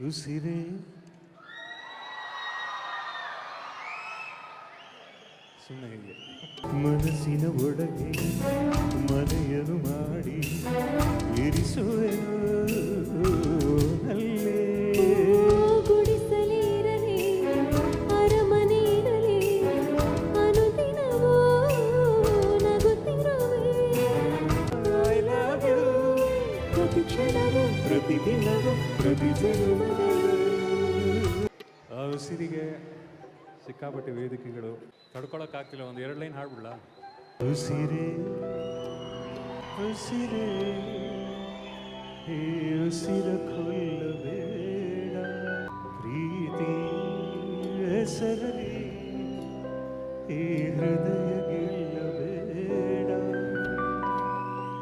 ಉಸಿರೇ ಸುಮ್ಮನೆ ಹೀಗೆ ಮನಸ್ಸಿನ ಒಳಗೆ ಮನೆಯನ್ನು ಮಾಡಿ ಇರಿಸುವೆನು ಅಲ್ಲೇ ಗುಡಿಸಲಿರಲಿ ಅರಮನೆಯಿರಲಿ ಅನುದಿನವೂ ನಗುತ್ತಿರುವೆ ಐ ಲವ್ ಯು ಪ್ರತಿ ಕ್ಷಣವೂ ಪ್ರತಿದಿನವೂ ಪ್ರತಿ ಜನ್ಮದಲ್ಲೂ. ಆ ಉಸಿರಿಗೆ ಸಿಕ್ಕಾಪಟ್ಟೆ ವೇದಿಕೆಗಳು ತಡ್ಕೊಳಕ್ಕಾಗ್ತಿಲ್ಲ. ಒಂದು 2 ಲೈನ್ ಹಾಡ್ಬಿಡ್ಲ. ಉಸಿರೇ ಉಸಿರೇ ಈ ಉಸಿರ ಕೊಲ್ಲಬೇಡ, ಪ್ರೀತಿ ಹೆಸರಲಿ ಈ ಹೃದಯ ಗೆಲ್ಲಬೇಡ.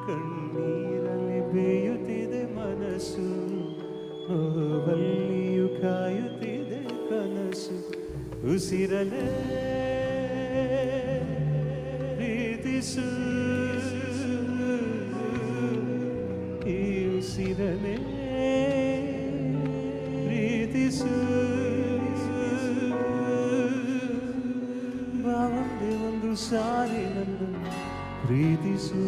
ಕಣ್ಣೀರಲ್ಲಿ ಬೇಯುತ್ತಿದೆ ಮನಸ್ಸು, ನೋವಲ್ಲಿಯೂ ಕಾಯುತ್ತಿದೆ ಕನಸು. ಉಸಿರಲೇ ಪ್ರೀತಿಸು, ಈ ಉಸಿರಲೇ ಪ್ರೀತಿಸು. ಬಾವಂದೆ ಒಂದು ಸಾರಿ ನನ್ನ ಪ್ರೀತಿಸು.